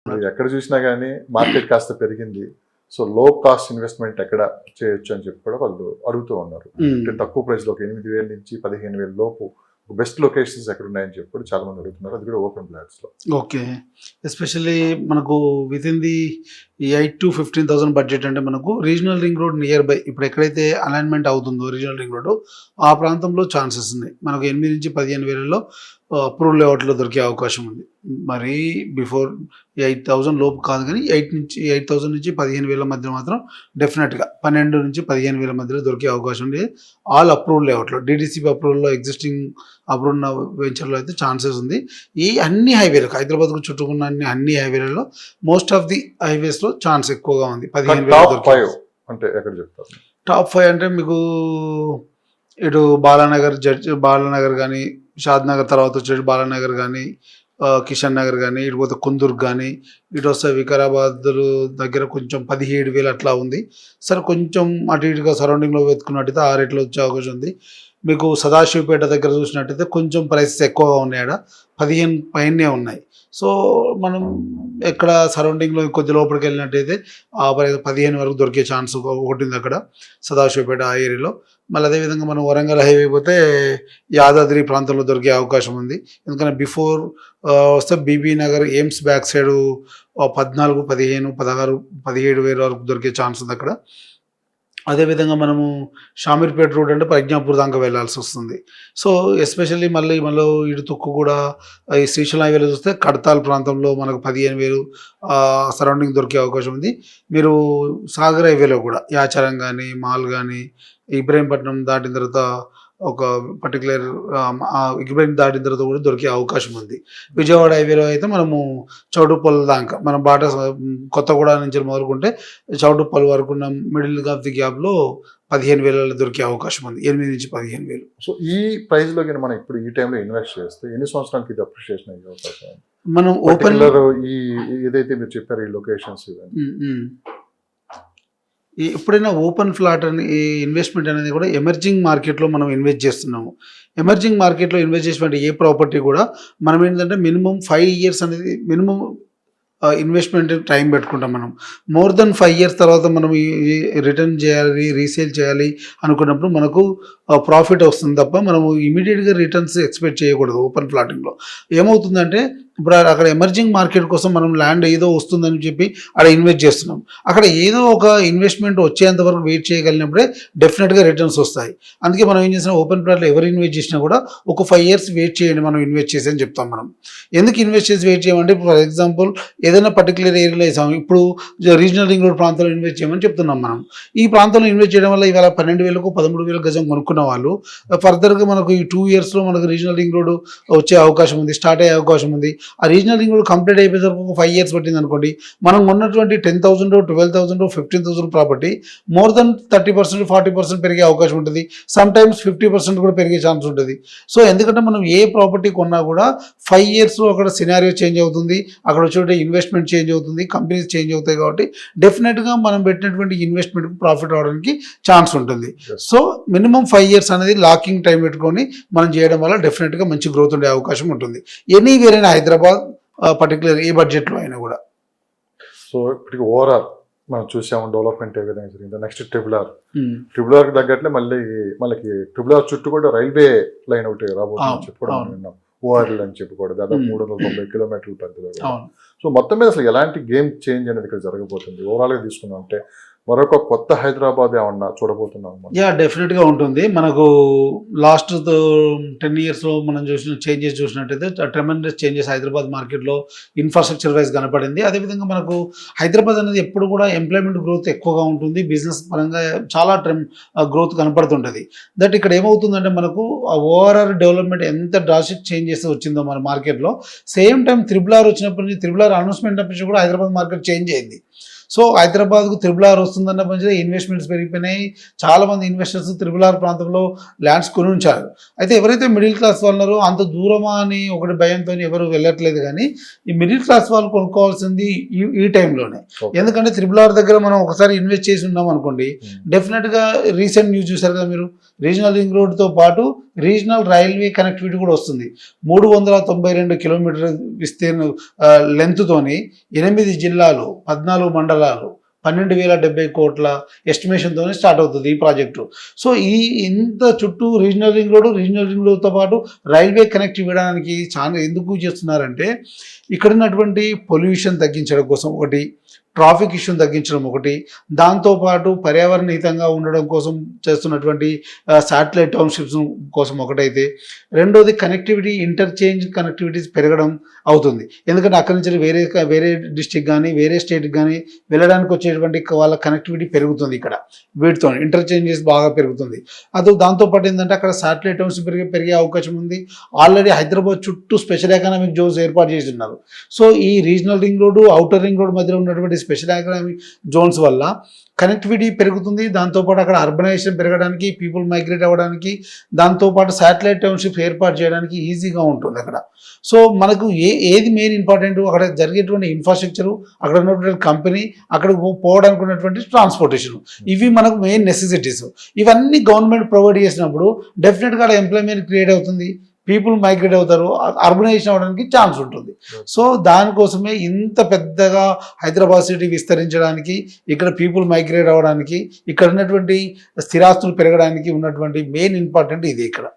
ఎక్కడ చూసినా కానీ మార్కెట్ కాస్త పెరిగింది. సో లో కాస్ట్ ఇన్వెస్ట్మెంట్ ఎక్కడ చేయొచ్చు అని చెప్పి కూడా వాళ్ళు అడుగుతూ ఉన్నారు. అంటే తక్కువ ప్రైస్ లో 8,000 నుంచి 15,000 లోపు బెస్ట్ లొకేషన్స్ ఎక్కడ ఉన్నాయని చెప్పి కూడా చాలా మంది అడుగుతున్నారు. అది కూడా ఓపెన్ ప్లాట్స్ లో. ఓకే. ఎస్పెషల్లీ మనకు with in the 8 to 15,000 budget అంటే మనకు regional ring road near by ఇప్పుడు ఎక్కడైతే అలైన్మెంట్ అవుతుందో రీజనల్ రింగ్ రోడ్ ఆ ప్రాంతంలో ఛాన్సెస్ ఉన్నాయి. మనకు 8 నుంచి 15,000లో అప్రూవల్ లేఅవుట్లో దొరికే అవకాశం ఉంది. మరి బిఫోర్ 8,000 లోపు కాదు కానీ 8,000 నుంచి 15,000 మధ్య మాత్రం డెఫినెట్గా 12 నుంచి 15,000 మధ్యలో దొరికే అవకాశం ఉంది. ఆల్ అప్రూవల్ లేఅవుట్లో డిడిసిపి అప్రూవల్లో ఎగ్జిస్టింగ్ అప్రూవ్ ఉన్న వెంచర్లో అయితే ఛాన్సెస్ ఉంది. ఈ అన్ని హైవేలకు హైదరాబాద్కు చుట్టుకున్న అన్ని హైవేలలో మోస్ట్ ఆఫ్ ది హైవేస్లో ఛాన్స్ ఎక్కువగా ఉంది. 15,000 అంటే ఎక్కడ చెప్తారు? టాప్ 5 అంటే మీకు ఇటు బాలానగర్ కానీ, షాద్ నగర్ తర్వాత వచ్చేసి బాలానగర్ కానీ, కిషన్ నగర్ కానీ, ఇటు పోతే కుందూరు కానీ, ఇటు వస్తే వికారాబాద్ దగ్గర కొంచెం 17,000 అట్లా ఉంది. సరే కొంచెం అటు ఇటుగా సరౌండింగ్లో వెతుకున్నట్టయితే ఆ రేట్లో వచ్చే అవకాశం ఉంది. మీకు సదాశివపేట దగ్గర చూసినట్టయితే కొంచెం ప్రైసెస్ ఎక్కువగా ఉన్నాయి. ఆడ 15 పైనే ఉన్నాయి. సో మనం ఎక్కడ సరౌండింగ్లో కొద్ది లోపలికి వెళ్ళినట్టయితే ఆ 15 వరకు దొరికే ఛాన్స్ ఒకటి ఉంది అక్కడ సదాశివపేట ఆ ఏరియాలో. మళ్ళీ అదేవిధంగా మనం వరంగల్ హైవే పోతే యాదాద్రి ప్రాంతంలో దొరికే అవకాశం ఉంది. ఎందుకంటే బిఫోర్ వస్తే Bibi Nagar AIIMS back side 14, 15, 16, 17,000 వరకు దొరికే ఛాన్స్ ఉంది అక్కడ. అదేవిధంగా మనము షామీర్పేట రోడ్ అంటే ప్రజ్ఞాపూర్ దాకా వెళ్ళాల్సి వస్తుంది. సో ఎస్పెషల్లీ మళ్ళీ ఇటు తుక్కు కూడా ఈ శ్రీశైలం హైవేలో చూస్తే కడతాల్ ప్రాంతంలో మనకు 15,000 సరౌండింగ్ దొరికే అవకాశం ఉంది. మీరు సాగర్ హైవేలో కూడా యాచారం కానీ, మాల్ కానీ, ఇబ్రహీంపట్నం దాటిన తర్వాత ఒక పర్టికులర్ ఇబ్రహీం దాటిన తర్వాత కూడా దొరికే అవకాశం ఉంది. విజయవాడ హైవేలో అయితే మనము చౌటుప్పల్ దాకా మనం కొత్తగూడ నుంచి మొదలుకుంటే చౌటుప్పల్ వరకు ఉన్న మిడిల్ ఆఫ్ ది గ్యాప్లో 15,000 దొరికే అవకాశం ఉంది. 8 నుంచి 15,000. సో ఈ ప్రైస్ లో మనం ఇప్పుడు ఈ టైంలో ఇన్వెస్ట్ చేస్తే ఎన్ని సంవత్సరాలకి ఇది అప్రిషియేషన్ అయ్యే అవకాశం? మనం ఓపెన్ ఏదైతే మీరు చెప్పారు ఈ లొకేషన్స్ ఎప్పుడైనా ఓపెన్ ఫ్లాట్ అని ఈ ఇన్వెస్ట్మెంట్ అనేది కూడా ఎమర్జింగ్ మార్కెట్లో మనం ఇన్వెస్ట్ చేస్తున్నాము. ఎమర్జింగ్ మార్కెట్లో ఇన్వెస్ట్ చేసినటువంటి ఏ ప్రాపర్టీ కూడా మనం ఏంటంటే మినిమం 5 years అనేది మినిమం ఇన్వెస్ట్మెంట్ టైం పెట్టుకుంటాం. మనం మోర్ దెన్ 5 years తర్వాత మనం రిటర్న్ చేయాలి, రీసేల్ చేయాలి అనుకున్నప్పుడు మనకు ప్రాఫిట్ వస్తుంది తప్ప మనము ఇమీడియట్గా రిటర్న్స్ ఎక్స్పెక్ట్ చేయకూడదు. ఓపెన్ ఫ్లాటింగ్లో ఏమవుతుందంటే ఇప్పుడు అక్కడ ఎమర్జింగ్ మార్కెట్ కోసం మనం ల్యాండ్ ఏదో వస్తుందని చెప్పి అక్కడ ఇన్వెస్ట్ చేస్తున్నాం. అక్కడ ఏదో ఒక ఇన్వెస్ట్మెంట్ వచ్చేంత వరకు వెయిట్ చేయగలిగినప్పుడే డెఫినెట్గా రిటర్న్స్ వస్తాయి. అందుకే మనం ఏం చేసినా ఓపెన్ ప్లాట్లో ఎవరు ఇన్వెస్ట్ చేసినా కూడా ఒక 5 years వెయిట్ చేయండి మనం ఇన్వెస్ట్ చేసి అని చెప్తాం. మనం ఎందుకు ఇన్వెస్ట్ చేసి వెయిట్ చేయమంటే ఫర్ ఎగ్జాంపుల్ ఏదైనా పర్టికులర్ ఏరియాలో వేసాము, ఇప్పుడు రీజనల్ రింగ్ రోడ్ ప్రాంతంలో ఇన్వెస్ట్ చేయమని చెప్తున్నాం. మనం ఈ ప్రాంతంలో ఇన్వెస్ట్ చేయడం వల్ల ఇవాళ 12,000, 13,000 గజం కొనుక్కున్న వాళ్ళు ఫర్దర్గా మనకు ఈ 2 yearsలో మనకు రీజనల్ రింగ్ రోడ్ వచ్చే అవకాశం ఉంది, స్టార్ట్ అయ్యే అవకాశం ఉంది. ఆ రీజనల్ రింగ్ రోడ్ కంప్లీట్ అయిపోయేసరికి ఒక 5 years పట్టింది అనుకోండి, మనం ఉన్నటువంటి 10,000, 12,000, 15,000 ప్రాపర్టీ మోర్ దెన్ 30%, 40% పెరిగే అవకాశం ఉంటుంది. సమ్ టైమ్స్ 50% కూడా పెరిగే ఛాన్స్ ఉంటుంది. సో ఎందుకంటే మనం ఏ ప్రాపర్టీ కొన్నా కూడా 5 yearsలో అక్కడ సినారియో చేంజ్ అవుతుంది, అక్కడ వచ్చే ఇన్వెస్ట్మెంట్ చేంజ్ అవుతుంది, కంపెనీస్ చేంజ్ అవుతాయి. కాబట్టి డెఫినెట్గా మనం పెట్టినటువంటి ఇన్వెస్ట్మెంట్కి ప్రాఫిట్ అవడానికి ఛాన్స్ ఉంటుంది. సో మినిమం 5 years అనేది లాకింగ్ టైం పెట్టుకొని మనం చేయడం వల్ల డెఫినెట్గా మంచి గ్రోత్ ఉండే అవకాశం ఉంటుంది. ఎనీవేర్ అయినా హైదరాబాద్ పర్టికులర్ ఏ బడ్జెట్లో అయినా కూడా. సో ఇప్పటికి ఓవరాల్ మనం చూసాము డెవలప్మెంట్ ఏ విధంగా జరిగింది. నెక్స్ట్ ట్రిపుల్ ఆర్కి తగ్గట్లే మనకి ట్రిపుల్ ఆర్ చుట్టూ కూడా రైల్వే లైన్ ఒకటి రాబోతుందని చెప్పి కూడా మనం విన్నాం. ఓఆర్ఎల్ అని చెప్పి కూడా దాదాపు 390 kilometers పెద్దది. సో మొత్తం మీద అసలు ఎలాంటి గేమ్ చేంజ్ అనేది ఇక్కడ జరగబోతుంది ఓవరాల్గా తీసుకున్నాం అంటే మరొక కొత్త హైదరాబాద్ ఏమన్నా చూడబోతున్నాం? డెఫినెట్గా ఉంటుంది. మనకు లాస్ట్ 10 yearsలో మనం చేంజెస్ చూసినట్టయితే ట్రెమెండస్ చేంజెస్ హైదరాబాద్ మార్కెట్లో ఇన్ఫ్రాస్ట్రక్చర్ వైజ్ కనపడింది. అదేవిధంగా మనకు హైదరాబాద్ అనేది ఎప్పుడు కూడా ఎంప్లాయ్మెంట్ గ్రోత్ ఎక్కువగా ఉంటుంది, బిజినెస్ పరంగా చాలా గ్రోత్ కనపడుతుంటుంది. దట్ ఇక్కడ ఏమవుతుందంటే మనకు ఆ ఓవరాల్ డెవలప్మెంట్ ఎంత డ్రాస్టిక్ చేంజెస్ వచ్చిందో మన మార్కెట్లో, సేమ్ టైం ట్రిపుల్ ఆర్ వచ్చినప్పటి నుంచి ట్రిపుల్ ఆర్ అనౌన్స్మెంట్ అప్పటి కూడా హైదరాబాద్ మార్కెట్ చేంజ్ అయింది. సో హైదరాబాద్కు ట్రిపుల్ ఆర్ వస్తుందన్న మంచిగా ఇన్వెస్ట్మెంట్స్ పెరిగిపోయినాయి. చాలామంది ఇన్వెస్టర్స్ ట్రిపుల్ ఆర్ ప్రాంతంలో ల్యాండ్స్ కొని ఉంచారు. అయితే ఎవరైతే మిడిల్ క్లాస్ వాళ్ళు ఉన్నారో అంత దూరమా అని ఒకటి భయంతో ఎవరు వెళ్ళట్లేదు. కానీ ఈ మిడిల్ క్లాస్ వాళ్ళు కొనుక్కోవాల్సింది ఈ టైంలోనే. ఎందుకంటే ట్రిపుల్ ఆర్ దగ్గర మనం ఒకసారి ఇన్వెస్ట్ చేసి ఉన్నాం అనుకోండి, డెఫినెట్గా రీసెంట్ న్యూస్ చూసారు కదా మీరు, రీజనల్ రింగ్ రోడ్తో పాటు రీజనల్ రైల్వే కనెక్టివిటీ కూడా వస్తుంది. 392 కిలోమీటర్ విస్తీర్ణ లెంత్తోని 8 జిల్లాలు, 14 మండలాలు, 12,070 కోట్ల ఎస్టిమేషన్తో స్టార్ట్ అవుతుంది ఈ ప్రాజెక్టు. సో ఇంత చుట్టూ రీజనల్ రింగ్ రోడ్తో పాటు రైల్వే కనెక్ట్ ఇవ్వడానికి చాలా ఎందుకు చేస్తున్నారంటే ఇక్కడ ఉన్నటువంటి పొల్యూషన్ తగ్గించడం కోసం ఒకటి, ట్రాఫిక్ ఇష్యూని తగ్గించడం ఒకటి, దాంతోపాటు పర్యావరణ హితంగా ఉండడం కోసం చేస్తున్నటువంటి శాటిలైట్ టౌన్షిప్స్ కోసం ఒకటైతే, రెండోది కనెక్టివిటీ ఇంటర్చేంజ్ కనెక్టివిటీస్ పెరగడం అవుతుంది. ఎందుకంటే అక్కడి నుంచి వేరే డిస్టిక్ కానీ వేరే స్టేట్కి కానీ వెళ్ళడానికి వచ్చేటువంటి వాళ్ళ కనెక్టివిటీ పెరుగుతుంది. ఇక్కడ వీటితో ఇంటర్చేంజెస్ బాగా పెరుగుతుంది. దాంతోపాటు ఏంటంటే అక్కడ శాటిలైట్ టౌన్షిప్ పెరిగే అవకాశం ఉంది. ఆల్రెడీ హైదరాబాద్ చుట్టూ స్పెషల్ ఎకనామిక్ జోన్స్ ఏర్పాటు చేసి ఉన్నారు. సో ఈ regional ring road, outer ring road మధ్యలో ఉన్నటువంటి స్పెషల్ ఎకనామిక్ జోన్స్ వల్ల కనెక్టివిటీ పెరుగుతుంది. దాంతోపాటు అక్కడ అర్బనైజేషన్ పెరగడానికి, పీపుల్ మైగ్రేట్ అవ్వడానికి, దాంతోపాటు శాటిలైట్ టౌన్షిప్స్ ఏర్పాటు చేయడానికి ఈజీగా ఉంటుంది అక్కడ. సో మనకు ఏది మెయిన్ ఇంపార్టెంట్, అక్కడ జరిగేటువంటి ఇన్ఫ్రాస్ట్రక్చరు, అక్కడ ఉన్నటువంటి కంపెనీ, అక్కడికి పోవడానికి ఉన్నటువంటి ట్రాన్స్పోర్టేషన్, ఇవి మనకు మెయిన్ నెసెసిటీస్. ఇవన్నీ గవర్నమెంట్ ప్రొవైడ్ చేసినప్పుడు డెఫినెట్గా అక్కడ ఎంప్లాయ్మెంట్ క్రియేట్ అవుతుంది, పీపుల్ మైగ్రేట్ అవుతారు, అర్బనైజేషన్ అవ్వడానికి ఛాన్స్ ఉంటుంది. సో దానికోసమే ఇంత పెద్దగా హైదరాబాద్ సిటీ విస్తరించడానికి, ఇక్కడ పీపుల్ మైగ్రేట్ అవ్వడానికి, ఇక్కడ ఉన్నటువంటి స్థిరాస్తులు పెరగడానికి ఉన్నటువంటి మెయిన్ ఇంపార్టెంట్ ఇది ఇక్కడ.